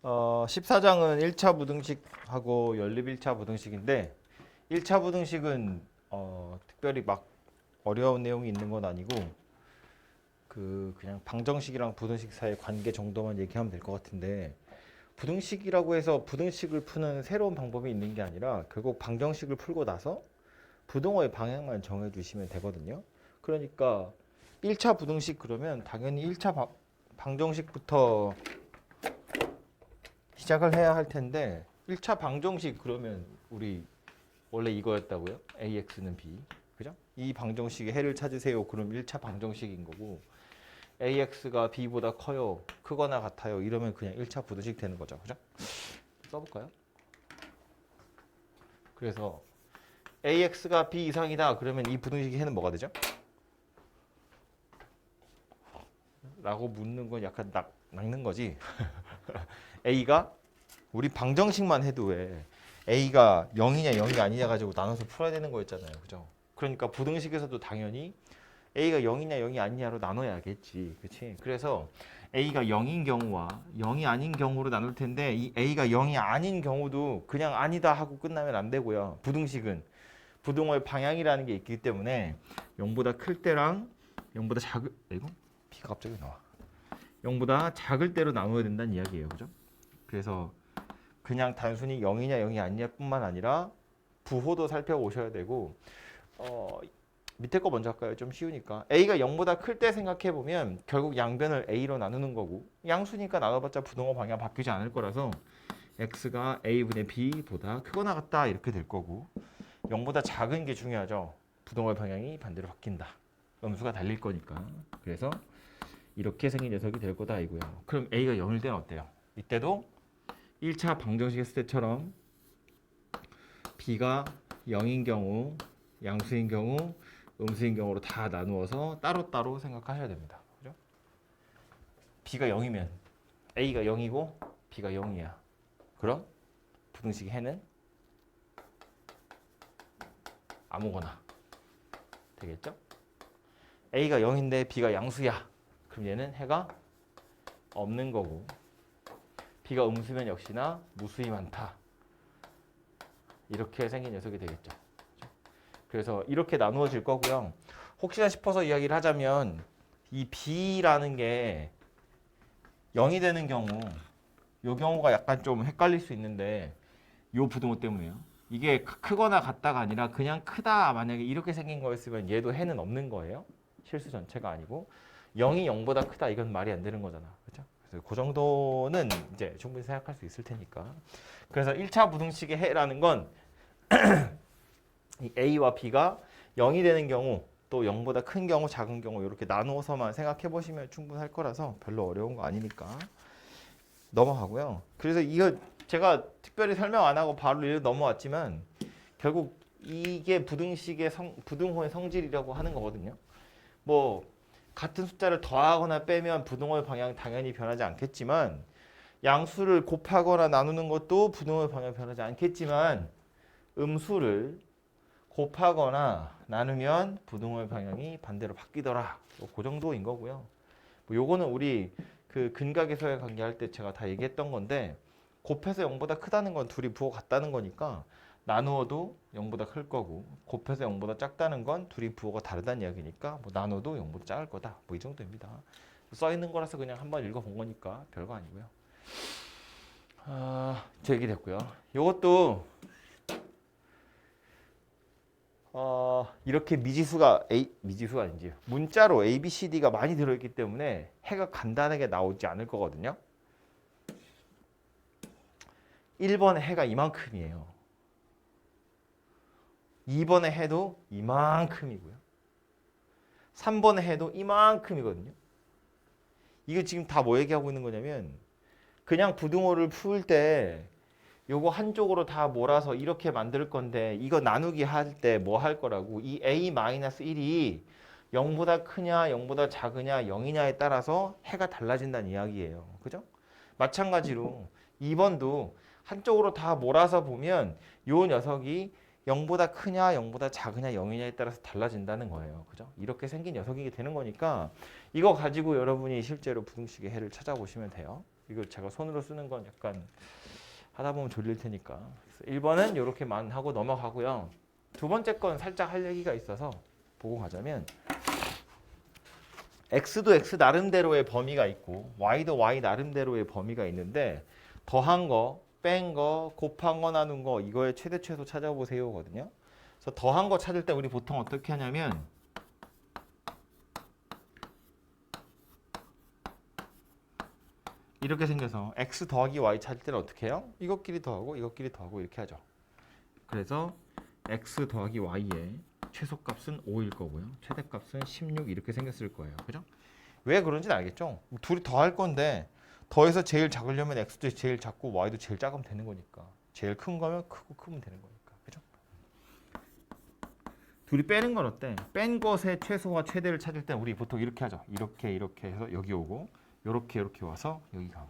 14장은 1차 부등식하고 연립 1차 부등식인데 1차 부등식은 특별히 막 어려운 내용이 있는 건 아니고 그냥 방정식이랑 부등식 사이의 관계 정도만 얘기하면 될 것 같은데 부등식이라고 해서 부등식을 푸는 새로운 방법이 있는 게 아니라 결국 방정식을 풀고 나서 부등호의 방향만 정해 주시면 되거든요. 그러니까 1차 부등식 그러면 당연히 1차 방정식부터 시작을 해야 할 텐데 1차 방정식 그러면 우리 원래 이거였다고요? AX는 B. 그죠? 이 방정식의 해를 찾으세요. 그럼 1차 방정식인 거고 AX가 B보다 커요. 크거나 같아요. 이러면 그냥 1차 부등식 되는 거죠. 그죠? 써볼까요? 그래서 AX가 B 이상이다. 그러면 이 부등식의 해는 뭐가 되죠? 라고 묻는 건 약간 낚는 거지. A가 우리 방정식만 해도 왜 A가 0이냐 0이 아니냐 가지고 나눠서 풀어야 되는 거였잖아요. 그죠? 그러니까 부등식에서도 당연히 A가 0이냐 0이 아니냐로 나눠야겠지. 그렇지? 그래서 A가 0인 경우와 0이 아닌 경우로 나눌 텐데 이 A가 0이 아닌 경우도 그냥 아니다 하고 끝나면 안 되고요. 부등식은 부등호의 방향이라는 게 있기 때문에 0보다 클 때랑 0보다 작을 이거 B가 갑자기 나와. 0보다 작을 때로 나눠야 된다는 이야기예요. 그죠? 그래서 그냥 단순히 0이냐 0이 아니냐 뿐만 아니라 부호도 살펴보셔야 되고 밑에 거 먼저 할까요? 좀 쉬우니까 A가 0보다 클 때 생각해보면 결국 양변을 A로 나누는 거고 양수니까 나눠봤자 부등호 방향 바뀌지 않을 거라서 X가 A분의 B보다 크거나 같다 이렇게 될 거고 0보다 작은 게 중요하죠. 부등호의 방향이 반대로 바뀐다. 음수가 달릴 거니까. 그래서 이렇게 생긴 녀석이 될 거다 이고요. 그럼 A가 0일 때는 어때요? 이때도 1차 방정식 했을 때처럼 B가 0인 경우, 양수인 경우, 음수인 경우로 다 나누어서 따로따로 생각하셔야 됩니다. 그죠? B가 0이면 A가 0이고 B가 0이야. 그럼 부등식 해는 아무거나 되겠죠? A가 0인데 B가 양수야. 그럼 얘는 해가 없는 거고 B가 음수면 역시나 무수히 많다. 이렇게 생긴 녀석이 되겠죠. 그래서 이렇게 나누어질 거고요. 혹시나 싶어서 이야기를 하자면 이 B라는 게 0이 되는 경우 이 경우가 약간 좀 헷갈릴 수 있는데 이 부등호 때문에요. 이게 크거나 같다가 아니라 그냥 크다 만약에 이렇게 생긴 거였으면 얘도 해는 없는 거예요. 실수 전체가 아니고 0이 0보다 크다 이건 말이 안 되는 거잖아. 그렇죠? 그래서 그 정도는 이제 충분히 생각할 수 있을 테니까. 그래서 1차 부등식의 해라는 건 이 A와 B가 0이 되는 경우 또 0보다 큰 경우 작은 경우 이렇게 나누어서만 생각해 보시면 충분할 거라서 별로 어려운 거 아니니까 넘어가고요. 그래서 이거 제가 특별히 설명 안 하고 바로 이렇게 넘어왔지만 결국 이게 부등호의 성질이라고 하는 거거든요. 뭐 같은 숫자를 더하거나 빼면 부등호의 방향 당연히 변하지 않겠지만 양수를 곱하거나 나누는 것도 부등호의 방향 변하지 않겠지만 음수를 곱하거나 나누면 부등호의 방향이 반대로 바뀌더라. 그 정도인 거고요. 뭐 요거는 우리 그 근각에서의 관계할 때 제가 다 얘기했던 건데 곱해서 0보다 크다는 건 둘이 부호 같다는 거니까 나누어도 0보다 클 거고 곱해서 0보다 작다는 건 둘이 부호가 다르다는 이야기니까 뭐 나눠도 0보다 작을 거다. 뭐 이 정도입니다. 써 있는 거라서 그냥 한번 읽어본 거니까 별거 아니고요. 저 얘기 됐고요. 요것도 이렇게 미지수가 아니지 문자로 A, B, C, D가 많이 들어있기 때문에 해가 간단하게 나오지 않을 거거든요. 1번의 해가 이만큼이에요. 2번의 해도 이만큼이고요. 3번의 해도 이만큼이거든요. 이거 지금 다 뭐 얘기하고 있는 거냐면 그냥 부등호를 풀 때 요거 한쪽으로 다 몰아서 이렇게 만들 건데 이거 나누기 할 때 뭐 할 거라고 이 A-1이 0보다 크냐 0보다 작으냐 0이냐에 따라서 해가 달라진다는 이야기예요. 그죠? 마찬가지로 2번도 한쪽으로 다 몰아서 보면 요 녀석이 0보다 크냐 0보다 작으냐 0이냐에 따라서 달라진다는 거예요. 그죠? 이렇게 생긴 녀석이 되는 거니까 이거 가지고 여러분이 실제로 부등식의 해를 찾아보시면 돼요. 이거 제가 손으로 쓰는 건 약간 하다 보면 졸릴 테니까. 1번은 이렇게만 하고 넘어가고요. 두 번째 건 살짝 할 얘기가 있어서 보고 가자면 x도 x 나름대로의 범위가 있고 y도 y 나름대로의 범위가 있는데 더한 거, 뺀 거, 곱한 거, 나눈 거 이거의 최대 최소 찾아보세요거든요. 그래서 더한 거 찾을 때 우리 보통 어떻게 하냐면 이렇게 생겨서 x 더하기 y 찾을 때는 어떻게 해요? 이것끼리 더하고 이것끼리 더하고 이렇게 하죠. 그래서 x 더하기 y의 최소값은 5일 거고요. 최대값은 16 이렇게 생겼을 거예요. 그죠? 왜 그런지는 알겠죠? 둘이 더할 건데 더해서 제일 작으려면 x도 제일 작고 y도 제일 작으면 되는 거니까. 제일 큰 거면 크고 크면 되는 거니까. 그죠? 둘이 빼는 건 어때? 뺀 것의 최소와 최대를 찾을 때 우리 보통 이렇게 하죠. 이렇게 해서 여기 오고 이렇게 와서 여기 가고.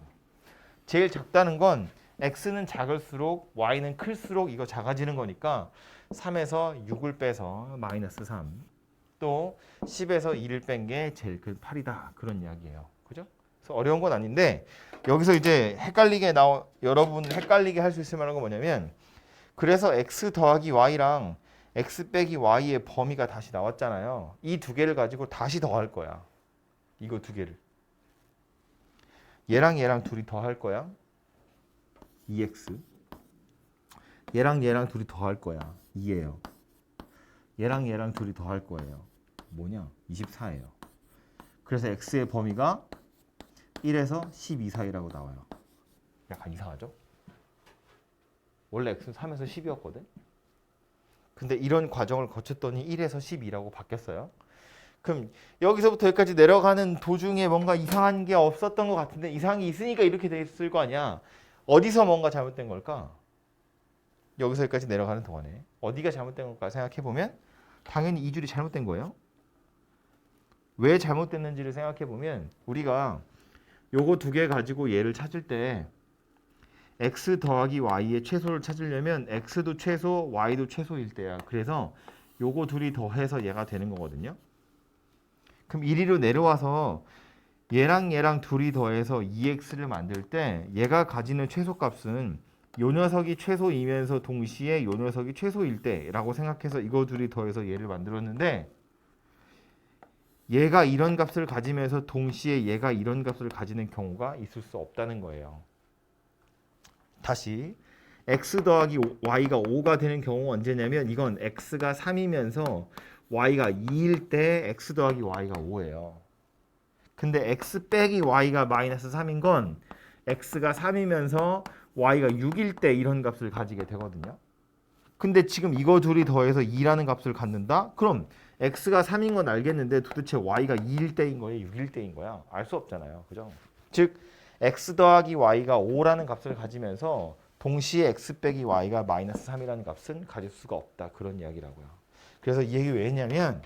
제일 작다는 건 x는 작을수록 y는 클수록 이거 작아지는 거니까 3에서 6을 빼서 마이너스 3. 또 10에서 2를 뺀 게 제일 큰 8이다. 그런 이야기예요. 그죠? 그래서 어려운 건 아닌데 여기서 이제 여러분 헷갈리게 할 수 있을 만한 건 뭐냐면 그래서 x 더하기 y랑 x 빼기 y의 범위가 다시 나왔잖아요. 이 두 개를 가지고 다시 더할 거야. 이거 두 개를. 얘랑 둘이 더할 거야. 2x. 얘랑 둘이 더할 거야. 2예요. 얘랑 둘이 더할 거예요. 뭐냐? 24예요. 그래서 x의 범위가 1에서 12 사이라고 나와요. 약간 이상하죠? 원래 x는 3에서 10이었거든. 근데 이런 과정을 거쳤더니 1에서 12라고 바뀌었어요. 그럼 여기서부터 여기까지 내려가는 도중에 뭔가 이상한 게 없었던 것 같은데 이상이 있으니까 이렇게 됐을 거 아니야. 어디서 뭔가 잘못된 걸까? 여기서 여기까지 내려가는 동안에 어디가 잘못된 걸까 생각해보면 당연히 이 줄이 잘못된 거예요. 왜 잘못됐는지를 생각해보면 우리가 요거 두 개 가지고 얘를 찾을 때 x 더하기 y의 최소를 찾으려면 x도 최소, y도 최소일 때야. 그래서 요거 둘이 더해서 얘가 되는 거거든요. 그럼 이리로 내려와서 얘랑 둘이 더해서 2x를 만들 때 얘가 가지는 최소값은 요 녀석이 최소이면서 동시에 요 녀석이 최소일 때라고 생각해서 이거 둘이 더해서 얘를 만들었는데 얘가 이런 값을 가지면서 동시에 얘가 이런 값을 가지는 경우가 있을 수 없다는 거예요. 다시 x 더하기 y가 5가 되는 경우가 언제냐면 이건 x가 3이면서 y가 2일 때 x 더하기 y가 5예요. 근데 x 빼기 y가 마이너스 3인 건 x가 3이면서 y가 6일 때 이런 값을 가지게 되거든요. 근데 지금 이거 둘이 더해서 2라는 값을 갖는다? 그럼 x가 3인 건 알겠는데 도대체 y가 2일 때인 거예요? 6일 때인 거야? 알 수 없잖아요. 그죠? 즉 x 더하기 y가 5라는 값을 가지면서 동시에 x 빼기 y가 마이너스 3이라는 값은 가질 수가 없다. 그런 이야기라고요. 그래서 이 얘기 왜 했냐면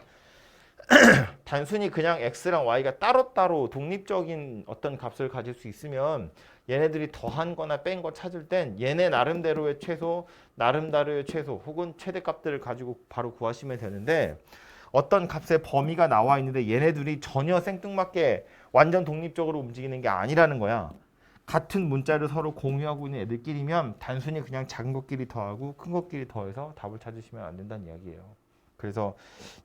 단순히 그냥 x랑 y가 따로따로 독립적인 어떤 값을 가질 수 있으면 얘네들이 더한 거나 뺀 거 찾을 땐 얘네 나름대로의 최소, 나름대로의 최소 혹은 최대값들을 가지고 바로 구하시면 되는데 어떤 값의 범위가 나와 있는데 얘네들이 전혀 생뚱맞게 완전 독립적으로 움직이는 게 아니라는 거야. 같은 문자를 서로 공유하고 있는 애들끼리면 단순히 그냥 작은 것끼리 더하고 큰 것끼리 더해서 답을 찾으시면 안 된다는 이야기예요. 그래서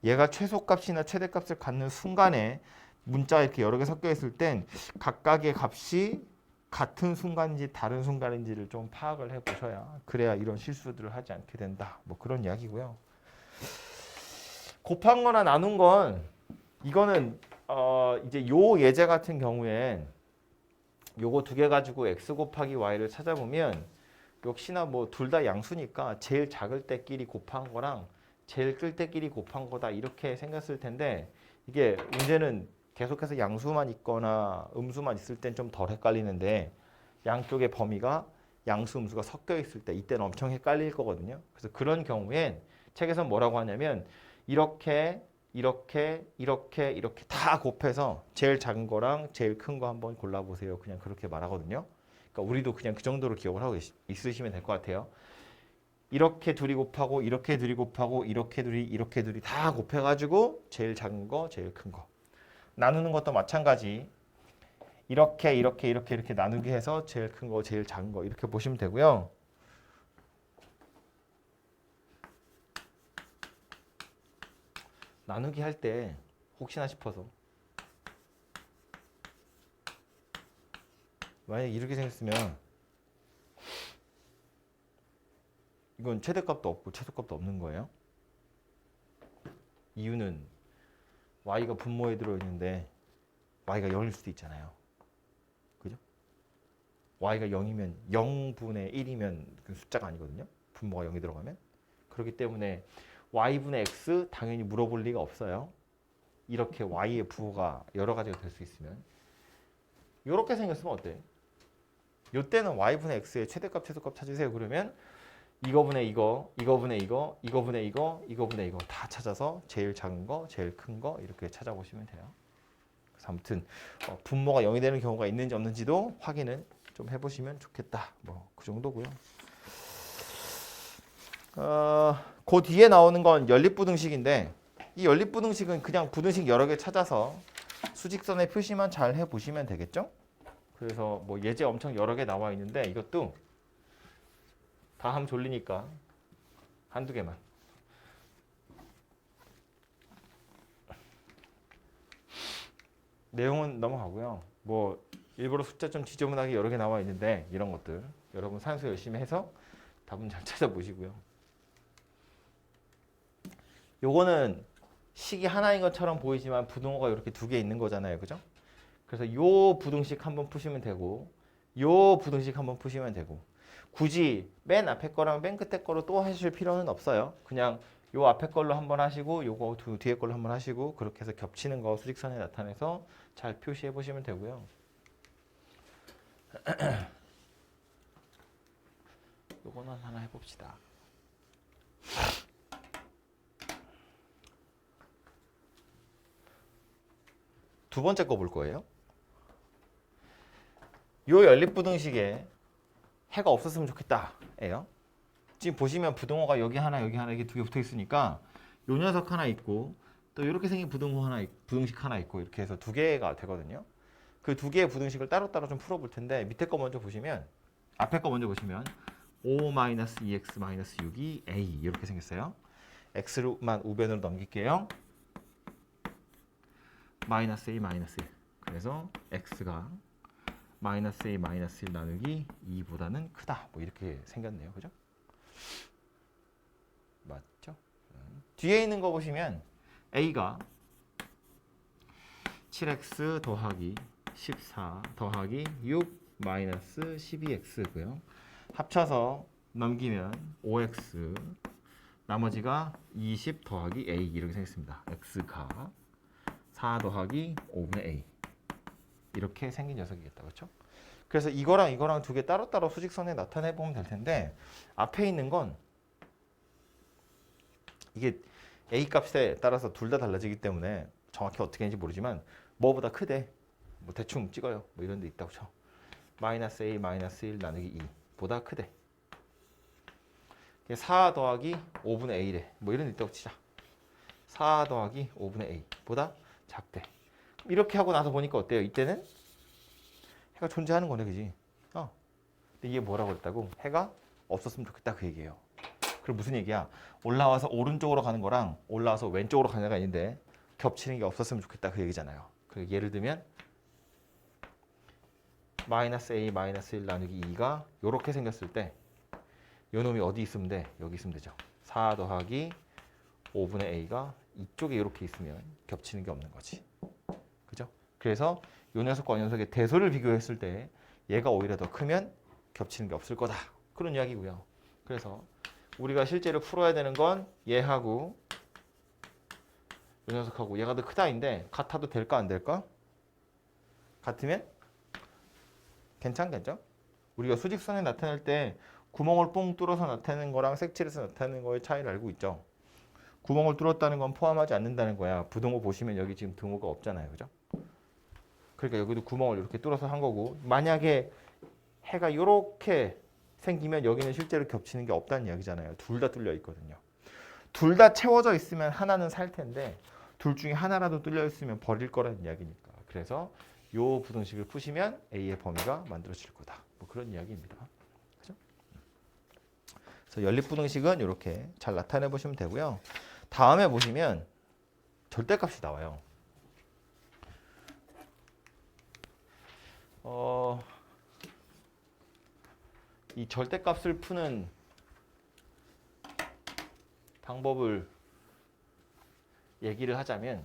얘가 최소값이나 최대값을 갖는 순간에 문자 이렇게 여러 개 섞여 있을 땐 각각의 값이 같은 순간인지 다른 순간인지를 좀 파악을 해 보셔야 그래야 이런 실수들을 하지 않게 된다. 뭐 그런 이야기고요. 곱한 거나 나눈 건 이거는 이제 요 예제 같은 경우엔 요거 두 개 가지고 x 곱하기 y를 찾아보면 역시나 뭐 둘 다 양수니까 제일 작을 때끼리 곱한 거랑 제일 클 때끼리 곱한 거다 이렇게 생겼을 텐데 이게 문제는 계속해서 양수만 있거나 음수만 있을 땐 좀 덜 헷갈리는데 양쪽의 범위가 양수 음수가 섞여 있을 때 이때는 엄청 헷갈릴 거거든요. 그래서 그런 경우엔 책에서 뭐라고 하냐면 이렇게 다 곱해서 제일 작은 거랑 제일 큰 거 한번 골라보세요. 그냥 그렇게 말하거든요. 그러니까 우리도 그냥 그 정도로 기억을 하고 있으시면 될 것 같아요. 이렇게 둘이 곱하고 이렇게 둘이 곱하고 이렇게 둘이 다 곱해가지고 제일 작은 거, 제일 큰 거. 나누는 것도 마찬가지. 이렇게 나누기 해서 제일 큰 거, 제일 작은 거 이렇게 보시면 되고요. 나누기 할 때 혹시나 싶어서 만약에 이렇게 생겼으면 이건 최대값도 없고 최소값도 없는 거예요. 이유는 y가 분모에 들어있는데 y가 0일 수도 있잖아요. 그죠? y가 0이면 0분의 1이면 그 숫자가 아니거든요. 분모가 0이 들어가면. 그렇기 때문에 y분의 x 당연히 물어볼 리가 없어요. 이렇게 y의 부호가 여러 가지가 될 수 있으면. 이렇게 생겼으면 어때? 이때는 y분의 x의 최대값, 최소값 찾으세요. 그러면 이거분의 이거, 이거분의 이거, 이거분의 이거, 이거분의 이거 다 찾아서 제일 작은 거, 제일 큰 거 이렇게 찾아보시면 돼요. 그래서 아무튼 분모가 0이 되는 경우가 있는지 없는지도 확인은 좀 해보시면 좋겠다. 뭐 그 정도고요. 그 뒤에 나오는 건 연립부등식인데 이 연립부등식은 그냥 부등식 여러 개 찾아서 수직선에 표시만 잘 해보시면 되겠죠? 그래서 뭐 예제 엄청 여러 개 나와 있는데 이것도 다 하면 졸리니까 한두 개만. 내용은 넘어가고요. 뭐 일부러 숫자 좀 지저분하게 여러 개 나와 있는데 이런 것들 여러분 산수 열심히 해서 답은 잘 찾아보시고요. 요거는 식이 하나인 것처럼 보이지만 부등호가 이렇게 두 개 있는 거잖아요. 그죠? 그래서 요 부등식 한번 푸시면 되고 요 부등식 한번 푸시면 되고 굳이 맨 앞에 거랑 맨 끝에 거로 또 하실 필요는 없어요. 그냥 요 앞에 걸로 한번 하시고 요거 뒤에 걸로 한번 하시고 그렇게 해서 겹치는 거 수직선에 나타내서 잘 표시해 보시면 되고요. 요거는 하나 해봅시다. 두 번째 거 볼 거예요. 요 연립부등식에 해가 없었으면 좋겠다 예요. 지금 보시면 부등호가 여기 하나 이렇게 두 개 붙어 있으니까 요 녀석 하나 있고 또 이렇게 생긴 부등식 하나 있고 이렇게 해서 두 개가 되거든요. 그 두 개의 부등식을 따로따로 좀 풀어 볼 텐데 밑에 거 먼저 보시면 앞에 거 먼저 보시면 5-2x-6이 a 이렇게 생겼어요. x만 우변으로 넘길게요. 마이너스 a 마이너스 1. 그래서 x가 마이너스 a 마이너스 1 나누기 2보다는 크다. 뭐 이렇게 생겼네요. 그죠? 맞죠? 뒤에 있는 거 보시면 a가 7x 더하기 14 더하기 6 마이너스 12x고요. 합쳐서 넘기면 5x 나머지가 20 더하기 a 이렇게 생겼습니다. x가 4 더하기 5분의 a 이렇게 생긴 녀석이겠다. 그렇죠? 그래서 이거랑 두 개 따로따로 수직선에 나타내 보면 될 텐데 앞에 있는 건 이게 a 값에 따라서 둘 다 달라지기 때문에 정확히 어떻게 하는지 모르지만 뭐보다 크대. 뭐 대충 찍어요. 뭐 이런 데 있다고 쳐. 마이너스 a 마이너스 1 나누기 2 보다 크대. 4 더하기 5분의 a래. 뭐 이런 데 있다고 치자. 4 더하기 5분의 a 보다 작대. 이렇게 하고 나서 보니까 어때요? 이때는 해가 존재하는 거네, 그지? 근데 이게 뭐라고 그랬다고? 해가 없었으면 좋겠다 그 얘기예요. 그럼 무슨 얘기야? 올라와서 오른쪽으로 가는 거랑 올라와서 왼쪽으로 가는 애가 있는데 겹치는 게 없었으면 좋겠다 그 얘기잖아요. 그리고 예를 들면 마이너스 a 마이너스 1 나누기 2가 이렇게 생겼을 때 요 놈이 어디 있으면 돼? 여기 있으면 되죠. 4 더하기 5분의 a가 이쪽에 이렇게 있으면 겹치는 게 없는 거지. 그죠? 그래서 요 녀석과 이 녀석의 대소를 비교했을 때 얘가 오히려 더 크면 겹치는 게 없을 거다. 그런 이야기고요. 그래서 우리가 실제로 풀어야 되는 건 얘하고 이 녀석하고 얘가 더 크다인데 같아도 될까 안 될까? 같으면 괜찮겠죠? 우리가 수직선에 나타낼 때 구멍을 뽕 뚫어서 나타내는 거랑 색칠해서 나타내는 거의 차이를 알고 있죠. 구멍을 뚫었다는 건 포함하지 않는다는 거야. 부등호 보시면 여기 지금 등호가 없잖아요. 그죠? 그러니까 여기도 구멍을 이렇게 뚫어서 한 거고 만약에 해가 이렇게 생기면 여기는 실제로 겹치는 게 없다는 이야기잖아요. 둘 다 뚫려 있거든요. 둘 다 채워져 있으면 하나는 살 텐데 둘 중에 하나라도 뚫려 있으면 버릴 거라는 이야기니까. 그래서 요 부등식을 푸시면 A의 범위가 만들어질 거다. 뭐 그런 이야기입니다. 그죠? 그래서 연립부등식은 이렇게 잘 나타내 보시면 되고요. 다음에 보시면 절대값이 나와요. 이 절대값을 푸는 방법을 얘기를 하자면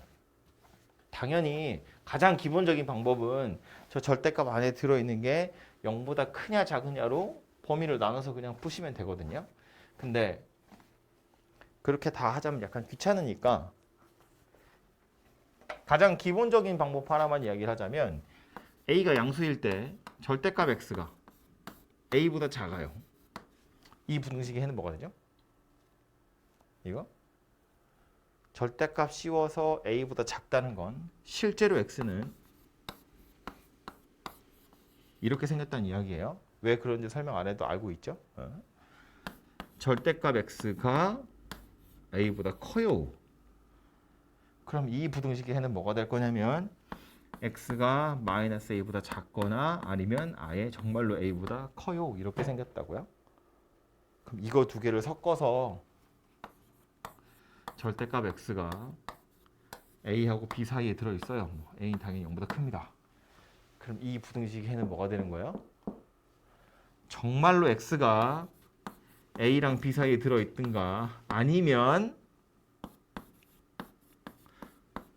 당연히 가장 기본적인 방법은 저 절대값 안에 들어있는 게 0보다 크냐 작으냐로 범위를 나눠서 그냥 푸시면 되거든요. 근데 그렇게 다 하자면 약간 귀찮으니까 가장 기본적인 방법 하나만 이야기를 하자면 A가 양수일 때 절대값 X가 A보다 작아요. 이 부등식이 해는 뭐거든요. 이거 절대값 씌워서 A보다 작다는 건 실제로 X는 이렇게 생겼다는 이야기예요. 왜 그런지 설명 안 해도 알고 있죠. 절대값 X가 A보다 커요. 그럼 이 부등식의 해는 뭐가 될 거냐면 X가 마이너스 A보다 작거나 아니면 아예 정말로 A보다 커요. 이렇게 생겼다고요. 그럼 이거 두 개를 섞어서 절대값 X가 A하고 B 사이에 들어있어요. A는 당연히 0보다 큽니다. 그럼 이 부등식의 해는 뭐가 되는 거예요? 정말로 X가 A랑 B 사이에 들어있든가 아니면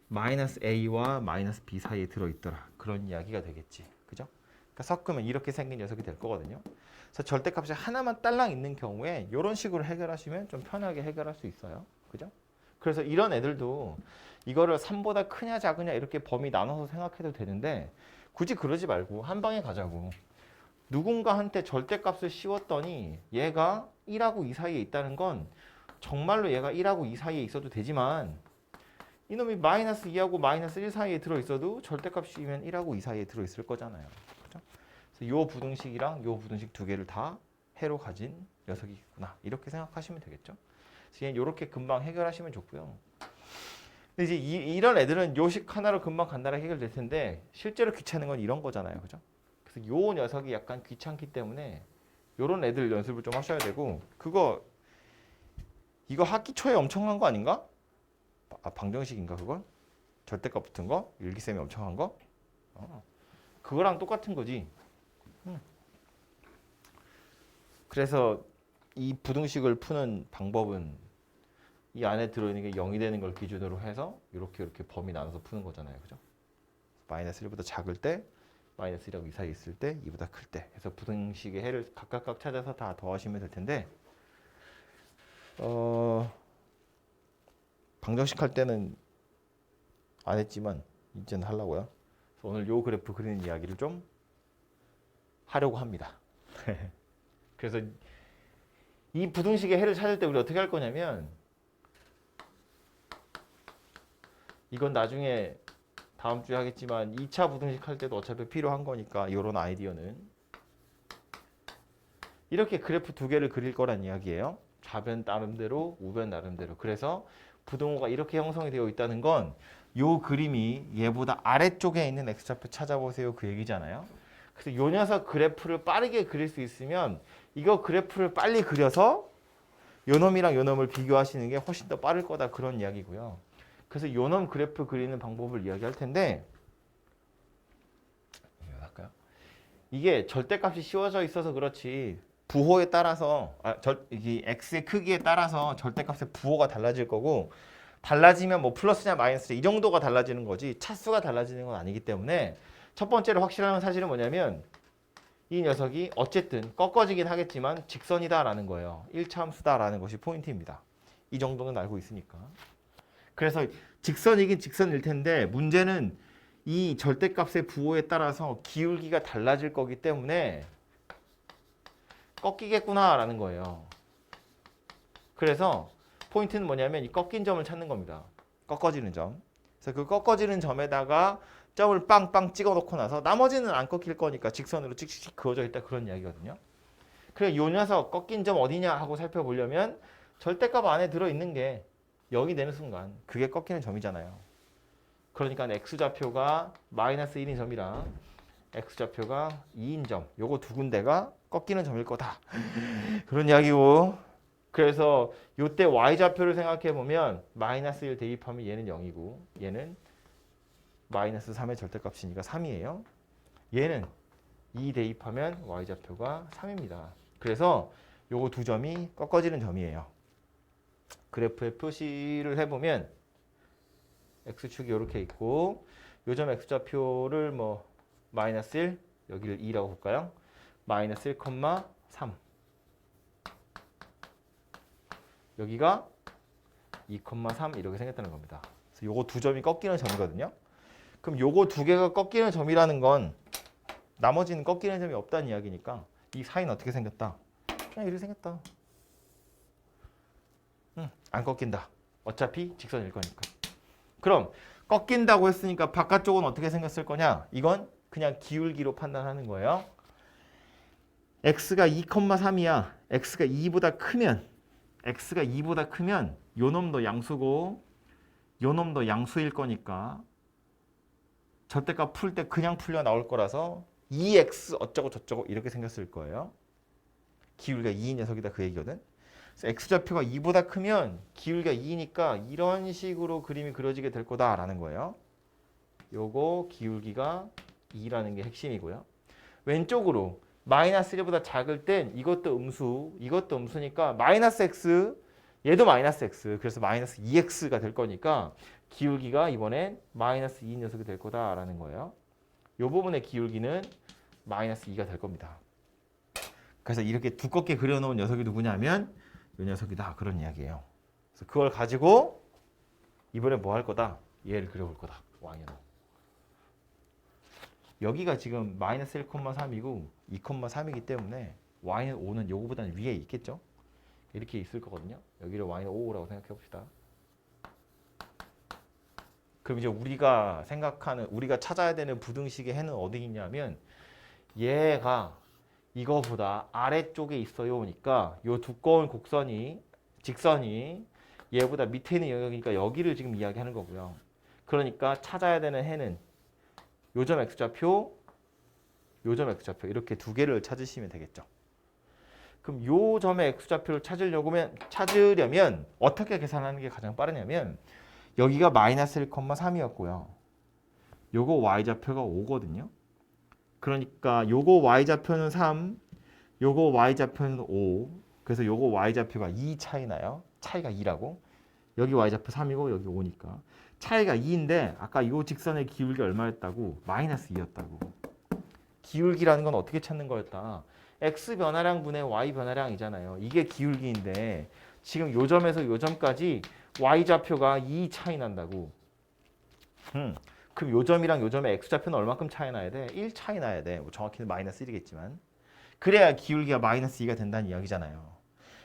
마이너스 A와 마이너스 B 사이에 들어있더라. 그런 이야기가 되겠지. 그죠? 그러니까 섞으면 이렇게 생긴 녀석이 될 거거든요. 그래서 절대값이 하나만 딸랑 있는 경우에 이런 식으로 해결하시면 좀 편하게 해결할 수 있어요. 그죠? 그래서 이런 애들도 이거를 3보다 크냐 작으냐 이렇게 범위 나눠서 생각해도 되는데 굳이 그러지 말고 한 방에 가자고. 누군가한테 절대값을 씌웠더니 얘가 1하고 2 사이에 있다는 건 정말로 얘가 1하고 2 사이에 있어도 되지만 이놈이 마이너스 2하고 마이너스 1 사이에 들어있어도 절대값이면 1하고 2 사이에 들어있을 거잖아요. 그렇죠? 그래서 요 부등식이랑 요 부등식 두 개를 다 해로 가진 녀석이구나. 이렇게 생각하시면 되겠죠. 그래서 얘는 이렇게 금방 해결하시면 좋고요. 근데 이제 이런 애들은 요식 하나로 금방 간단하게 해결될 텐데 실제로 귀찮은 건 이런 거잖아요. 그죠? 그래서 요 녀석이 약간 귀찮기 때문에 요런 애들 연습을 좀 하셔야 되고 이거 학기 초에 엄청 한 거 아닌가? 방정식인가 그건? 절대값 붙은 거? 일기셈이 엄청 한 거? 그거랑 똑같은 거지. 그래서 이 부등식을 푸는 방법은 이 안에 들어있는 게 0이 되는 걸 기준으로 해서 이렇게 범위 나눠서 푸는 거잖아요. 그죠? 마이너스 1보다 작을 때, 마이너스 1하고 2 사이에 있을 때, 2보다 클 때 해서 부등식의 해를 각각 찾아서 다 더하시면 될 텐데 방정식 할 때는 안 했지만 이제는 하려고요. 그래서 오늘 요 그래프 그리는 이야기를 좀 하려고 합니다. 그래서 이 부등식의 해를 찾을 때 우리 어떻게 할 거냐면 이건 나중에 다음 주에 하겠지만 2차 부등식 할 때도 어차피 필요한 거니까 이런 아이디어는 이렇게 그래프 두 개를 그릴 거란 이야기예요. 좌변 나름대로 우변 나름대로. 그래서 부등호가 이렇게 형성이 되어 있다는 건 요 그림이 얘보다 아래쪽에 있는 x좌표 찾아보세요 그 얘기잖아요. 그래서 요 녀석 그래프를 빠르게 그릴 수 있으면 이거 그래프를 빨리 그려서 요 놈이랑 요 놈을 비교하시는 게 훨씬 더 빠를 거다 그런 이야기고요. 그래서 요 놈 그래프 그리는 방법을 이야기할 텐데 이게 절대값이 씌워져 있어서 그렇지 부호에 따라서 이 x의 크기에 따라서 절대값의 부호가 달라질 거고 달라지면 뭐 플러스냐 마이너스냐 이 정도가 달라지는 거지 차수가 달라지는 건 아니기 때문에 첫 번째로 확실한 사실은 뭐냐면 이 녀석이 어쨌든 꺾어지긴 하겠지만 직선이다라는 거예요. 1차 함수다라는 것이 포인트입니다. 이 정도는 알고 있으니까. 그래서 직선이긴 직선일 텐데 문제는 이 절대값의 부호에 따라서 기울기가 달라질 거기 때문에 꺾이겠구나라는 거예요. 그래서 포인트는 뭐냐면 이 꺾인 점을 찾는 겁니다. 꺾어지는 점. 그래서 그 꺾어지는 점에다가 점을 빵빵 찍어 놓고 나서 나머지는 안 꺾일 거니까 직선으로 찍찍 그어져 있다 그런 이야기거든요. 그래 요 녀석 꺾인 점 어디냐 하고 살펴보려면 절대값 안에 들어있는 게 0이 되는 순간 그게 꺾이는 점이잖아요. 그러니까 x좌표가 마이너스 1인 점이랑 x좌표가 2인 점. 요거 두 군데가 꺾이는 점일 거다. 그런 이야기고. 그래서 요때 y좌표를 생각해 보면 마이너스 1 대입하면 얘는 0이고 얘는 마이너스 3의 절대값이니까 3이에요. 얘는 2 대입하면 y좌표가 3입니다. 그래서 요거 두 점이 꺾어지는 점이에요. 그래프에 표시를 해보면 x축이 이렇게 있고 요 점 x좌표를 뭐 마이너스 1, 여기를 2라고 볼까요? 마이너스 1, 3 여기가 2, 3 이렇게 생겼다는 겁니다. 그래서 요거 두 점이 꺾이는 점이거든요. 그럼 요거 두 개가 꺾이는 점이라는 건 나머지는 꺾이는 점이 없다는 이야기니까 이 사이는 어떻게 생겼다? 그냥 이렇게 생겼다. 안 꺾인다. 어차피 직선일 거니까. 그럼 꺾인다고 했으니까 바깥쪽은 어떻게 생겼을 거냐? 이건 그냥 기울기로 판단하는 거예요. x가 2,3이야. x가 2보다 크면 요 놈도 양수고 요 놈도 양수일 거니까 절대값 풀 때 그냥 풀려 나올 거라서 2x 어쩌고 저쩌고 이렇게 생겼을 거예요. 기울기가 2인 녀석이다 그 얘기거든. 그래서 x좌표가 2보다 크면 기울기가 2니까 이런 식으로 그림이 그려지게 될 거다라는 거예요. 요거 기울기가 2라는 게 핵심이고요. 왼쪽으로 마이너스 1보다 작을 땐 이것도 음수, 이것도 음수니까 마이너스 x, 얘도 마이너스 x, 그래서 마이너스 2x가 될 거니까 기울기가 이번엔 마이너스 2인 녀석이 될 거다라는 거예요. 이 부분의 기울기는 마이너스 2가 될 겁니다. 그래서 이렇게 두껍게 그려놓은 녀석이 누구냐면 이 녀석이다 그런 이야기예요. 그래서 그걸 가지고 이번에 뭐 할 거다? 얘를 그려볼 거다. y로. 여기가 지금 마이너스 1,3이고 2,3이기 때문에 y는 5는 요거보다는 위에 있겠죠? 이렇게 있을 거거든요. 여기를 y는 5라고 생각해 봅시다. 그럼 이제 우리가 찾아야 되는 부등식의 해는 어디 있냐면 얘가 이거보다 아래쪽에 있어요니까 요 두꺼운 직선이 얘보다 밑에 있는 영역이니까 여기를 지금 이야기하는 거고요. 그러니까 찾아야 되는 해는 요점 x좌표, 요점 x좌표 이렇게 두 개를 찾으시면 되겠죠. 그럼 요 점의 x좌표를 찾으려면 어떻게 계산하는 게 가장 빠르냐면 여기가 마이너스 1,3이었고요. 요거 y좌표가 5거든요. 그러니까 요거 y좌표는 3, 요거 y좌표는 5. 그래서 요거 y좌표가 2 차이 나요. 차이가 2라고. 여기 y좌표 3이고 여기 5니까. 차이가 2인데 아까 요 직선의 기울기 얼마였다고? 마이너스 2였다고. 기울기라는 건 어떻게 찾는 거였다? x 변화량 분의 y 변화량이잖아요. 이게 기울기인데 지금 요 점에서 요 점까지 y좌표가 2 차이 난다고. 그럼 요 점이랑 요 점의 x좌표는 얼마큼 차이 나야 돼? 1 차이 나야 돼. 뭐 정확히는 마이너스 1이겠지만. 그래야 기울기가 마이너스 2가 된다는 이야기잖아요.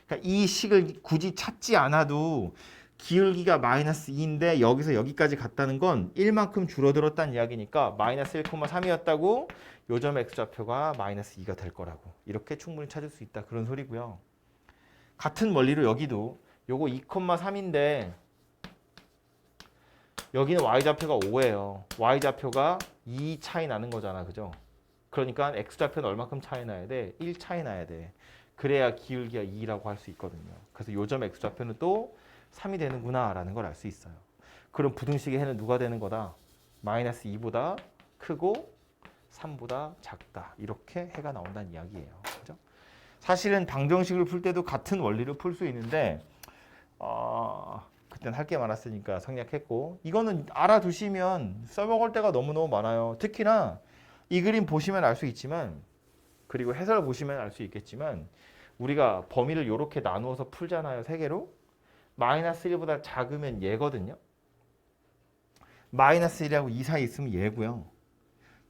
그러니까 이 식을 굳이 찾지 않아도 기울기가 마이너스 2인데 여기서 여기까지 갔다는 건 1만큼 줄어들었다는 이야기니까 마이너스 1,3이었다고 요 점 x좌표가 마이너스 2가 될 거라고. 이렇게 충분히 찾을 수 있다. 그런 소리고요. 같은 원리로 여기도 요거 2,3인데 여기는 y좌표가 5예요. y좌표가 2 차이 나는 거잖아. 그죠? 그러니까 x좌표는 얼마큼 차이 나야 돼? 1 차이 나야 돼. 그래야 기울기가 2라고 할 수 있거든요. 그래서 요점 x좌표는 또 3이 되는구나 라는 걸 알 수 있어요. 그럼 부등식의 해는 누가 되는 거다? 마이너스 2보다 크고 3보다 작다. 이렇게 해가 나온다는 이야기예요. 그죠? 사실은 방정식을 풀 때도 같은 원리를 풀 수 있는데 그때는 할 게 많았으니까 생략했고 이거는 알아두시면 써먹을 때가 너무너무 많아요. 특히나 이 그림 보시면 알 수 있지만 그리고 해설 보시면 알 수 있겠지만 우리가 범위를 이렇게 나누어서 풀잖아요. 세 개로. 마이너스 1보다 작으면 얘거든요. 마이너스 1하고 2 사이 있으면 얘고요.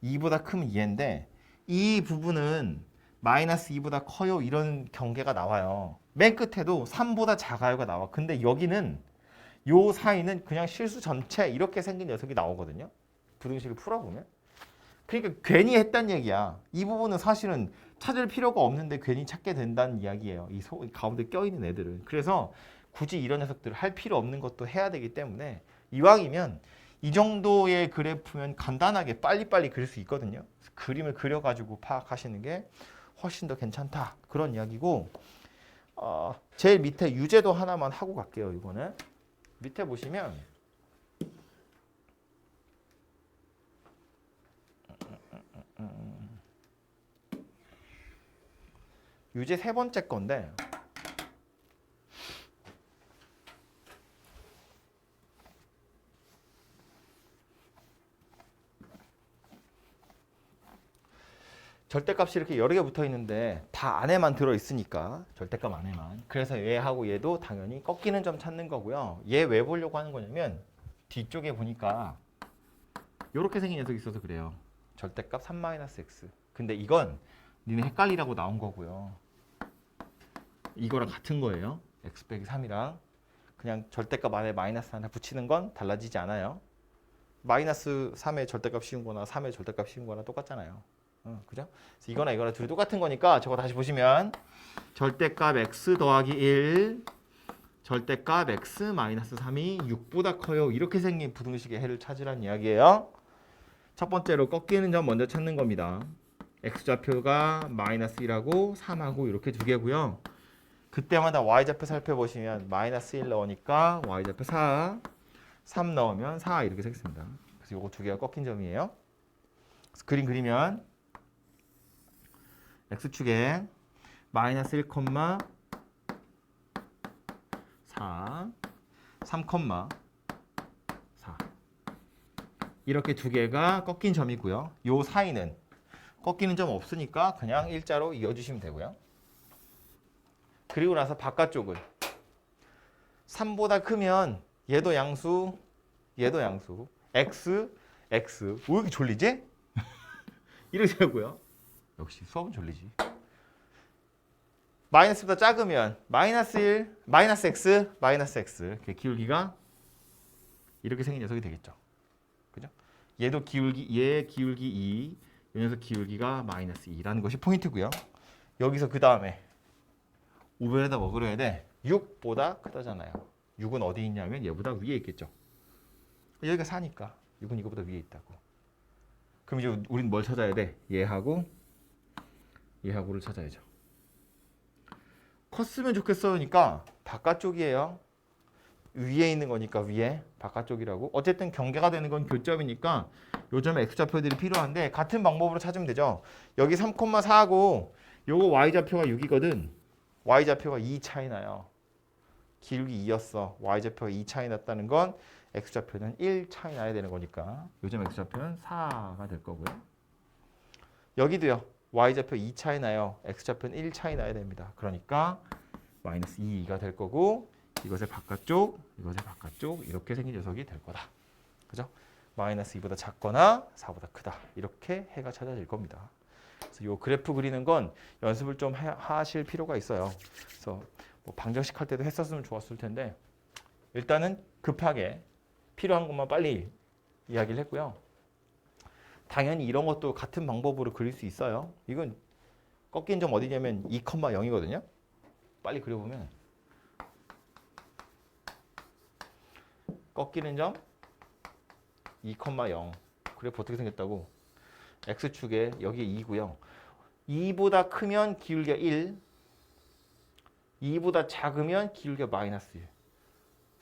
2보다 크면 얘인데 이 부분은 마이너스 2보다 커요. 이런 경계가 나와요. 맨 끝에도 3보다 작아요가 나와. 근데 여기는 요 사이는 그냥 실수 전체 이렇게 생긴 녀석이 나오거든요. 부등식을 풀어보면. 그러니까 괜히 했단 얘기야. 이 부분은 사실은 찾을 필요가 없는데 괜히 찾게 된다는 이야기예요. 이 가운데 껴있는 애들은. 그래서 굳이 이런 녀석들을 할 필요 없는 것도 해야 되기 때문에 이왕이면 이 정도의 그래프면 간단하게 빨리빨리 그릴 수 있거든요. 그림을 그려가지고 파악하시는 게 훨씬 더 괜찮다. 그런 이야기고 제일 밑에 유제도 하나만 하고 갈게요. 이거는 밑에 보시면 유제 세 번째 건데 절대값이 이렇게 여러 개 붙어 있는데 다 안에만 들어 있으니까 절대값 안에만. 그래서 얘하고 얘도 당연히 꺾이는 점 찾는 거고요. 얘 왜 보려고 하는 거냐면 뒤쪽에 보니까 이렇게 생긴 녀석이 있어서 그래요. 절대값 3-x. 근데 이건 니네 헷갈리라고 나온 거고요. 이거랑 같은 거예요. x 빼기 3이랑 그냥 절대값 안에 마이너스 하나 붙이는 건 달라지지 않아요. 마이너스 3의 절대값 씌운 거나 3의 절대값 씌운 거나 똑같잖아요. 그죠? 그래서 이거나 둘이 똑같은 거니까 저거 다시 보시면 절대값 x 더하기 1 절대값 x 마이너스 3이 6보다 커요. 이렇게 생긴 부등식의 해를 찾으라는 이야기예요. 첫 번째로 꺾이는 점 먼저 찾는 겁니다. x좌표가 마이너스 1하고 3하고 이렇게 두 개고요. 그때마다 y좌표 살펴보시면 마이너스 1 넣으니까 y좌표 4, 3 넣으면 4 이렇게 생겼습니다. 그래서 이거 두 개가 꺾인 점이에요. 그래서 그림 그리면 x축에 마이너스 1, 4, 3, 4 이렇게 두 개가 꺾인 점이고요. 요 사이는 꺾이는 점 없으니까 그냥 일자로 이어주시면 되고요. 그리고 나서 바깥쪽은 3보다 크면 얘도 양수, 얘도 양수. x, x. 왜 이렇게 졸리지? 이렇게 되고요. 역시 수업은 졸리지. 마이너스보다 작으면 마이너스 1, 마이너스 x, 마이너스 x. 기울기가 이렇게 생긴 녀석이 되겠죠. 그죠? 얘도 얘 기울기 2, 이 녀석 기울기가 마이너스 2라는 것이 포인트고요. 여기서 그 다음에 우변에다 뭐 그려야 돼? 6보다 크다잖아요. 6은 어디 있냐면 얘보다 위에 있겠죠. 여기가 4니까 6은 이거보다 위에 있다고. 그럼 이제 우린 뭘 찾아야 돼? 얘하고를 찾아야죠. 컸으면 좋겠어니까 바깥쪽이에요. 위에 있는 거니까 위에 바깥쪽이라고. 어쨌든 경계가 되는 건 교점이니까 요점에 x좌표들이 필요한데 같은 방법으로 찾으면 되죠. 여기 3,4하고 요거 y좌표가 6이거든. y좌표가 2 차이 나요. 기울기 2였어. y좌표가 2 차이 났다는 건 x좌표는 1 차이 나야 되는 거니까 요점 x좌표는 4가 될 거고요. 여기도요. y좌표 2 차이 나요. x좌표는 1 차이 나야 됩니다. 그러니까 마이너스 2가 될 거고 이것의 바깥쪽, 이것의 바깥쪽 이렇게 생긴 녀석이 될 거다. 그죠? 마이너스 2보다 작거나 4보다 크다. 이렇게 해가 찾아질 겁니다. 그래서 이 그래프 그리는 건 연습을 좀 하실 필요가 있어요. 그래서 뭐 방정식 할 때도 했었으면 좋았을 텐데 일단은 급하게 필요한 것만 빨리 이야기를 했고요. 당연히 이런 것도 같은 방법으로 그릴 수 있어요. 이건 꺾인 점 어디냐면 2,0이거든요. 빨리 그려보면 꺾이는 점 2,0 그래프 어떻게 생겼다고? x축에 여기 2고요. 2보다 크면 기울기가 1 2보다 작으면 기울기가 마이너스 1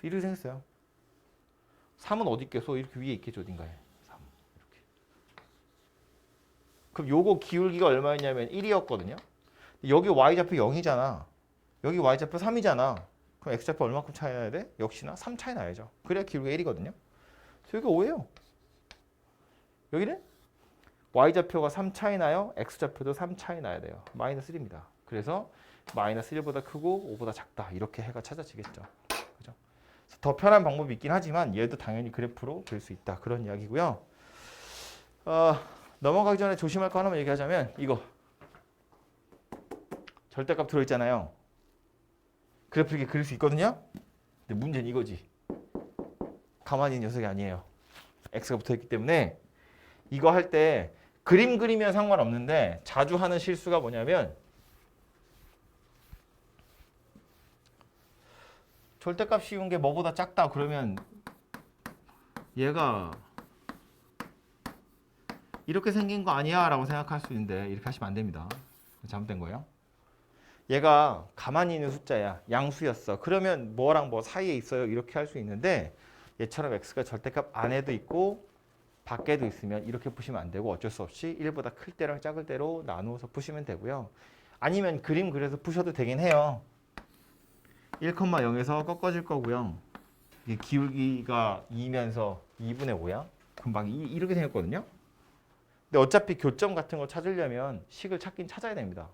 이렇게 생겼어요. 3은 어디 있겠어? 이렇게 위에 있겠죠. 어딘가에 3 이렇게. 그럼 요거 기울기가 얼마였냐면 1이었거든요. 여기 y좌표 0이잖아. 여기 y좌표 3이잖아. 그럼 x좌표 얼마큼 차이 나야 돼? 역시나 3 차이 나야죠. 그래야 기울기가 1이거든요. 그래서 여기가 5예요. 여기는 y좌표가 3 차이 나요. x좌표도 3 차이 나야 돼요. 마이너스 1입니다. 그래서 마이너스 1보다 크고 5보다 작다. 이렇게 해가 찾아지겠죠. 그죠? 더 편한 방법이 있긴 하지만 얘도 당연히 그래프로 그릴 수 있다. 그런 이야기고요. 넘어가기 전에 조심할 거 하나만 얘기하자면 이거 절대값 들어있잖아요. 그래프 이렇게 그릴 수 있거든요. 근데 문제는 이거지. 가만히 있는 녀석이 아니에요. x가 붙어있기 때문에 이거 할 때 그림 그리면 상관없는데 자주 하는 실수가 뭐냐면 절대값 씌운 게 뭐보다 작다 그러면 얘가 이렇게 생긴 거 아니야 라고 생각할 수 있는데 이렇게 하시면 안 됩니다. 잘못된 거예요. 얘가 가만히 있는 숫자야. 양수였어. 그러면 뭐랑 뭐 사이에 있어요. 이렇게 할 수 있는데 얘처럼 x가 절대값 안에도 있고 밖에도 있으면 이렇게 푸시면 안 되고 어쩔 수 없이 1보다 클 때랑 작을 때로 나누어서 푸시면 되고요. 아니면 그림 그려서 푸셔도 되긴 해요. 1,0에서 꺾어질 거고요. 이게 기울기가 2면서 2분의 5야. 금방 이렇게 생겼거든요. 근데 어차피 교점 같은 거 찾으려면 식을 찾긴 찾아야 됩니다.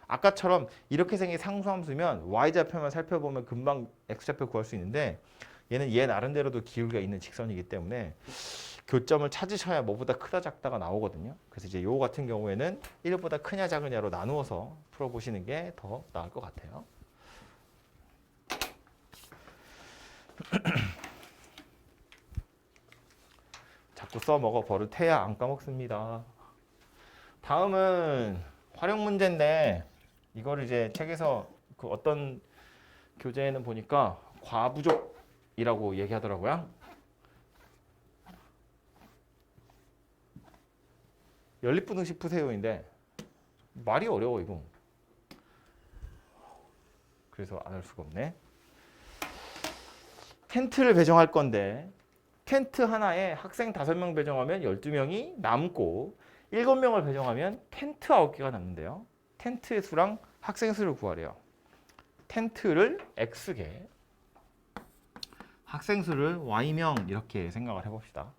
아까처럼 이렇게 생긴 상수함수면 y좌표만 살펴보면 금방 x좌표 구할 수 있는데 얘는 얘 나름대로도 기울기가 있는 직선이기 때문에 교점을 찾으셔야 뭐보다 크다 작다가 나오거든요. 그래서 이제 요 같은 경우에는 1보다 크냐 작으냐로 나누어서 풀어보시는 게 더 나을 것 같아요. 자꾸 써먹어 버릇해야 안 까먹습니다. 다음은 활용 문제인데 이거를 이제 책에서 그 어떤 교재에는 보니까 과부족이라고 얘기하더라고요. 연립분등식 푸세요인데 말이 어려워 이거. 그래서 안 할 수가 없네. 텐트를 배정할 건데 텐트 하나에 학생 5명 배정하면 12명이 남고 7명을 배정하면 텐트 9개가 남는데요. 텐트의 수랑 학생 수를 구하래요. 텐트를 X개, 학생 수를 Y명 이렇게 생각을 해봅시다.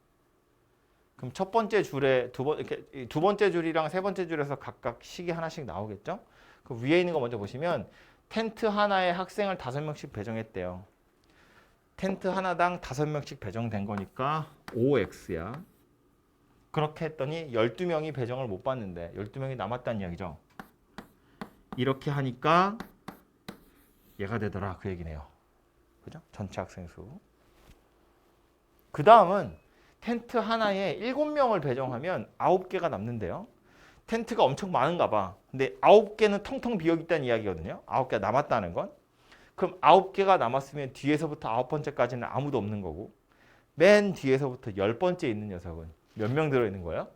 그럼 첫 번째 줄에 이렇게 두 번째 줄이랑 세 번째 줄에서 각각 식이 하나씩 나오겠죠? 그 위에 있는 거 먼저 보시면 텐트 하나에 학생을 5명씩 배정했대요. 텐트 하나당 5명씩 배정된 거니까 5x야. 그렇게 했더니 12명이 배정을 못 받는데 12명이 남았다는 이야기죠. 이렇게 하니까 얘가 되더라 그 얘기네요. 그죠? 전체 학생 수. 그 다음은 텐트 하나에 7명을 배정하면 9개가 남는데요. 텐트가 엄청 많은가 봐. 근데 9개는 텅텅 비어있다는 이야기거든요. 9개가 남았다는 건. 그럼 9개가 남았으면 뒤에서부터 9번째까지는 아무도 없는 거고 맨 뒤에서부터 10번째 있는 녀석은 몇 명 들어있는 거예요?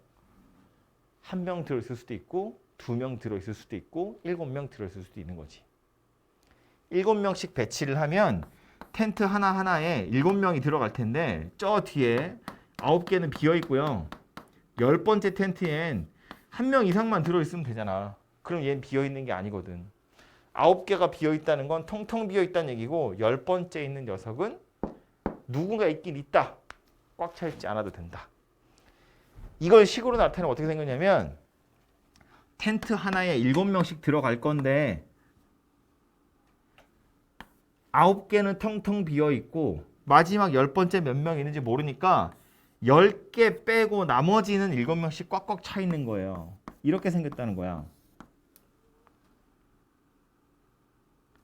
1명 들어있을 수도 있고 2명 들어있을 수도 있고 7명 들어있을 수도 있는 거지. 7명씩 배치를 하면 텐트 하나하나에 7명이 들어갈 텐데 저 뒤에 9개는 비어있고요. 10번째 텐트엔 1명 이상만 들어있으면 되잖아. 그럼 얘는 비어있는 게 아니거든. 9개가 비어있다는 건 텅텅 비어있다는 얘기고 10번째 있는 녀석은 누군가 있긴 있다. 꽉 차있지 않아도 된다. 이걸 식으로 나타내면 어떻게 생겼냐면 텐트 하나에 7명씩 들어갈 건데 9개는 텅텅 비어있고 마지막 10번째 몇 명 있는지 모르니까 10개 빼고 나머지는 7명씩 꽉꽉 차 있는 거예요. 이렇게 생겼다는 거야.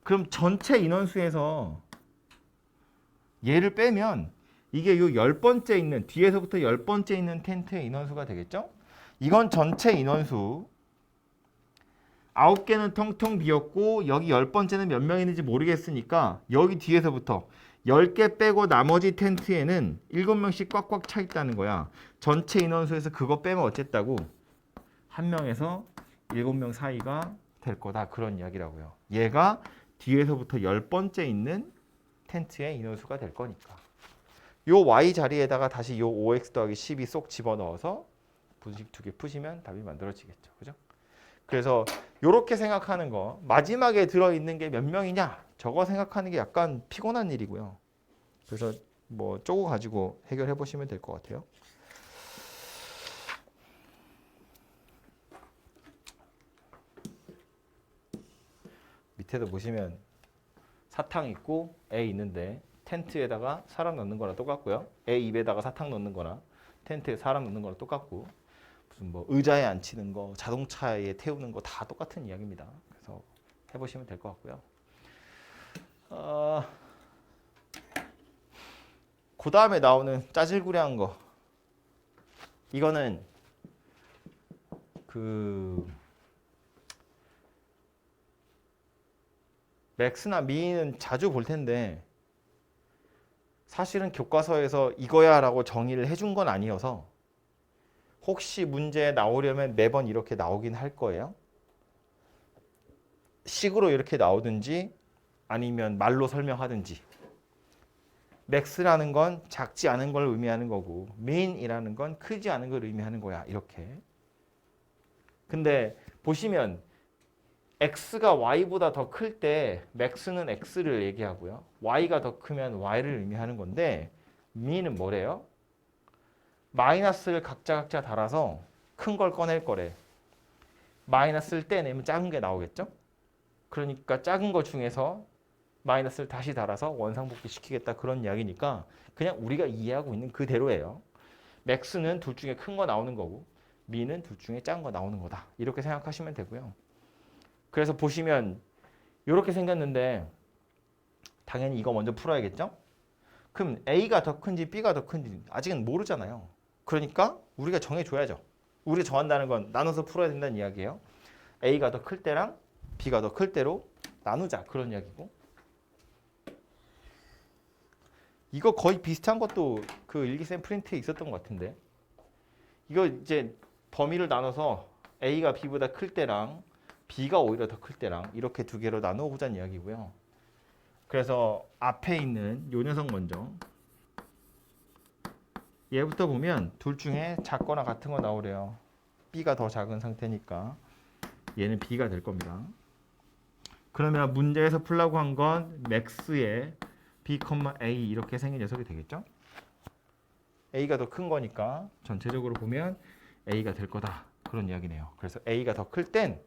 그럼 전체 인원수에서 얘를 빼면 이게 요 10번째 있는 뒤에서부터 10번째 있는 텐트의 인원수가 되겠죠? 이건 전체 인원수 9개는 텅텅 비었고 여기 10번째는 몇 명 있는지 모르겠으니까 여기 뒤에서부터 10개 빼고 나머지 텐트에는 7명씩 꽉꽉 차 있다는 거야. 전체 인원수에서 그거 빼면 어쨌다고? 1명에서 7명 사이가 될 거다. 그런 이야기라고요. 얘가 뒤에서부터 10번째 있는 텐트의 인원수가 될 거니까. 요 y 자리에다가 다시 요 5x 더하기 10이 쏙 집어넣어서 분식 2개 푸시면 답이 만들어지겠죠. 그죠? 그래서 이렇게 생각하는 거 마지막에 들어있는 게 몇 명이냐 저거 생각하는 게 약간 피곤한 일이고요. 그래서 뭐 쪼고 가지고 해결해 보시면 될 것 같아요. 밑에도 보시면 사탕 있고 애 있는데 텐트에다가 사람 넣는 거랑 똑같고요. 애 입에다가 사탕 넣는 거나 텐트에 사람 넣는 거랑 똑같고 무슨 뭐 의자에 앉히는 거, 자동차에 태우는 거 다 똑같은 이야기입니다. 그래서 해보시면 될 것 같고요. 그 다음에 나오는 짜질구레한 거. 이거는 그 맥스나 미는 자주 볼 텐데 사실은 교과서에서 이거야라고 정의를 해준 건 아니어서 혹시 문제에 나오려면 매번 이렇게 나오긴 할 거예요. 식으로 이렇게 나오든지 아니면 말로 설명하든지. 맥스라는 건 작지 않은 걸 의미하는 거고 mean이라는 건 크지 않은 걸 의미하는 거야. 이렇게. 근데 보시면 x가 y보다 더 클 때 max는 x를 얘기하고요. y가 더 크면 y를 의미하는 건데 mean은 뭐래요? 마이너스를 각자 달아서 큰 걸 꺼낼 거래. 마이너스를 떼내면 작은 게 나오겠죠? 그러니까 작은 거 중에서 마이너스를 다시 달아서 원상복귀 시키겠다 그런 이야기니까 그냥 우리가 이해하고 있는 그대로예요. 맥스는 둘 중에 큰 거 나오는 거고 미는 둘 중에 작은 거 나오는 거다. 이렇게 생각하시면 되고요. 그래서 보시면 이렇게 생겼는데 당연히 이거 먼저 풀어야겠죠? 그럼 A가 더 큰지 B가 더 큰지 아직은 모르잖아요. 그러니까 우리가 정해줘야죠. 우리가 정한다는 건 나눠서 풀어야 된다는 이야기예요. A가 더 클 때랑 B가 더 클 때로 나누자 그런 이야기고 이거 거의 비슷한 것도 그 일기쌤 프린트에 있었던 것 같은데 이거 이제 범위를 나눠서 A가 B보다 클 때랑 B가 오히려 더 클 때랑 이렇게 두 개로 나누어 보자는 이야기고요. 그래서 앞에 있는 요 녀석 먼저 얘부터 보면 둘 중에 작거나 같은 거 나오래요. B가 더 작은 상태니까 얘는 B가 될 겁니다. 그러면 문제에서 풀라고 한 건 max의 B, A 이렇게 생긴 녀석이 되겠죠? A가 더 큰 거니까 전체적으로 보면 A가 될 거다. 그런 이야기네요. 그래서 A가 더 클 땐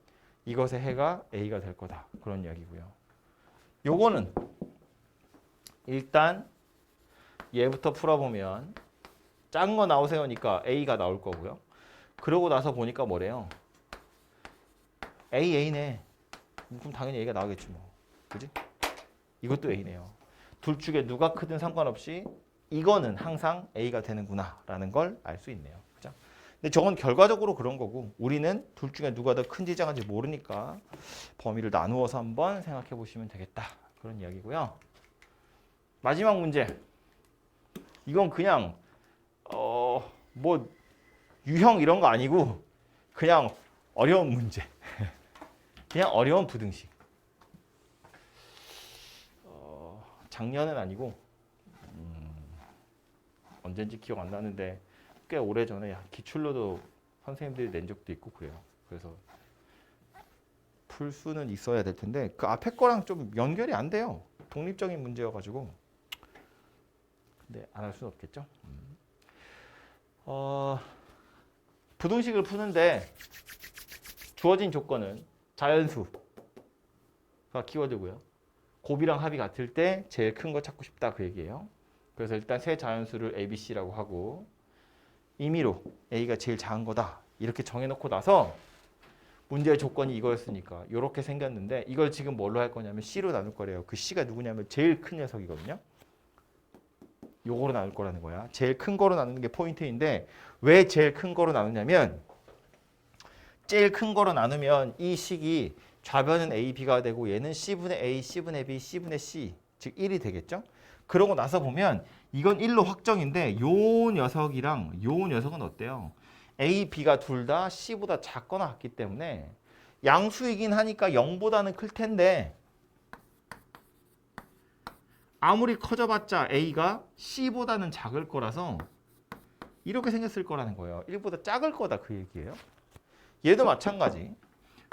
이것의 해가 A가 될 거다. 그런 이야기고요. 요거는 일단 얘부터 풀어보면 작은 거 나오세요니까 A가 나올 거고요. 그러고 나서 보니까 뭐래요? A네. 그럼 당연히 A가 나오겠지 뭐. 그지? 이것도 A네요. 둘 중에 누가 크든 상관없이 이거는 항상 A가 되는구나 라는 걸 알 수 있네요. 그죠? 근데 저건 결과적으로 그런 거고 우리는 둘 중에 누가 더 큰지 작은지 모르니까 범위를 나누어서 한번 생각해 보시면 되겠다. 그런 이야기고요. 마지막 문제. 이건 그냥 뭐 유형 이런 거 아니고 그냥 어려운 문제. 그냥 어려운 부등식. 작년은 아니고 언젠지 기억 안 나는데 꽤 오래전에 기출로도 선생님들이 낸 적도 있고 그래요. 그래서 풀 수는 있어야 될 텐데 그 앞에 거랑 좀 연결이 안 돼요. 독립적인 문제여가지고 근데 안 할 수는 없겠죠. 부등식을 푸는데 주어진 조건은 자연수가 키워드고요. 곱이랑 합이 같을 때 제일 큰 거 찾고 싶다 그 얘기예요. 그래서 일단 세 자연수를 A, B, C라고 하고 임의로 A가 제일 작은 거다 이렇게 정해놓고 나서 문제의 조건이 이거였으니까 이렇게 생겼는데 이걸 지금 뭘로 할 거냐면 C로 나눌 거래요. 그 C가 누구냐면 제일 큰 녀석이거든요. 요거로 나눌 거라는 거야. 제일 큰 거로 나누는 게 포인트인데 왜 제일 큰 거로 나누냐면 제일 큰 거로 나누면 이 식이 좌변은 A, B가 되고 얘는 C분의 A, C분의 B, C분의 C 즉 1이 되겠죠. 그러고 나서 보면 이건 1로 확정인데 요 녀석이랑 요 녀석은 어때요? A, B가 둘 다 C보다 작거나 같기 때문에 양수이긴 하니까 0보다는 클 텐데 아무리 커져봤자 A가 C보다는 작을 거라서 이렇게 생겼을 거라는 거예요. 1보다 작을 거다 그 얘기예요. 얘도 마찬가지.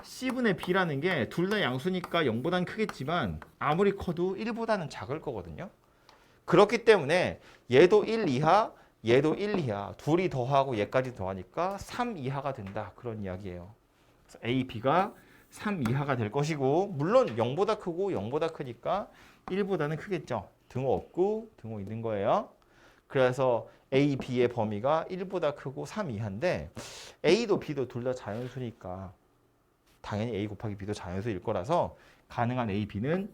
C분의 B라는 게 둘 다 양수니까 0보다는 크겠지만 아무리 커도 1보다는 작을 거거든요. 그렇기 때문에 얘도 1 이하, 얘도 1 이하. 둘이 더하고 얘까지 더하니까 3 이하가 된다. 그런 이야기예요. 그래서 A, B가 3 이하가 될 것이고 물론 0보다 크고 0보다 크니까 1보다는 크겠죠. 등호 없고 등호 있는 거예요. 그래서 A, B의 범위가 1보다 크고 3 이하인데 A도 B도 둘 다 자연수니까 당연히 A 곱하기 B도 자연수일 거라서 가능한 A, B는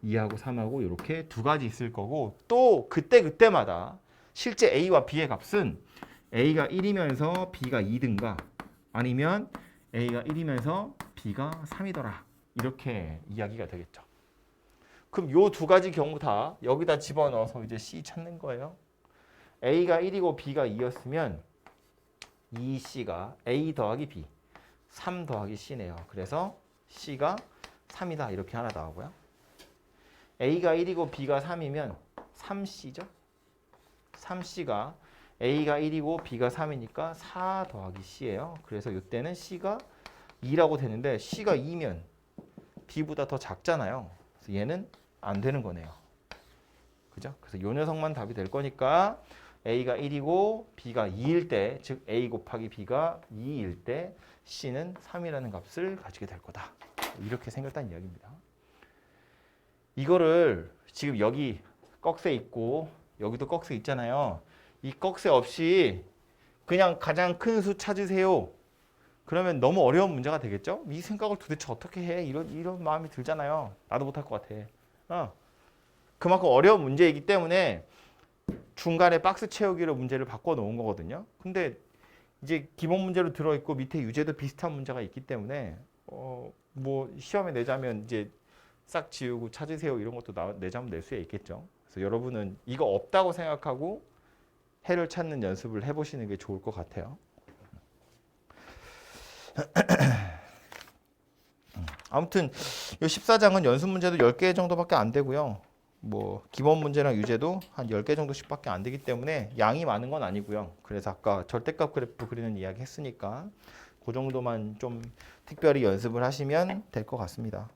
2하고 3하고 이렇게 두 가지 있을 거고 또 그때마다 실제 A와 B의 값은 A가 1이면서 B가 2든가 아니면 A가 1이면서 B가 3이더라 이렇게 이야기가 되겠죠. 그럼 요 두 가지 경우 다 여기다 집어넣어서 이제 C 찾는 거예요. A가 1이고 B가 2였으면 2C가 A 더하기 B 3 더하기 C네요. 그래서 C가 3이다 이렇게 하나 나오고요. A가 1이고 B가 3이면 3C죠. 3C가 A가 1이고 B가 3이니까 4 더하기 C예요. 그래서 이때는 C가 2라고 되는데 C가 2면 B보다 더 작잖아요. 그래서 얘는 안 되는 거네요. 그죠? 그래서 요 녀석만 답이 될 거니까 A가 1이고 B가 2일 때, 즉 A 곱하기 B가 2일 때 C는 3이라는 값을 가지게 될 거다. 이렇게 생겼다는 이야기입니다. 이거를 지금 여기 꺽쇠 있고 여기도 꺽쇠 있잖아요. 이 꺽쇠 없이 그냥 가장 큰 수 찾으세요. 그러면 너무 어려운 문제가 되겠죠? 이 생각을 도대체 어떻게 해? 이런 마음이 들잖아요. 나도 못할 것 같아. 그만큼 어려운 문제이기 때문에 중간에 박스 채우기로 문제를 바꿔 놓은 거거든요. 근데 이제 기본 문제로 들어있고 밑에 유제도 비슷한 문제가 있기 때문에 뭐 시험에 내자면 이제 싹 지우고 찾으세요 이런 것도 내자면 낼 수 있겠죠. 그래서 여러분은 이거 없다고 생각하고 해를 찾는 연습을 해보시는 게 좋을 것 같아요. 아무튼 이 14장은 연습 문제도 10개 정도밖에 안 되고요. 뭐 기본 문제랑 유제도 한 10개 정도씩밖에 안 되기 때문에 양이 많은 건 아니고요. 그래서 아까 절대값 그래프 그리는 이야기 했으니까 그 정도만 좀 특별히 연습을 하시면 될 것 같습니다.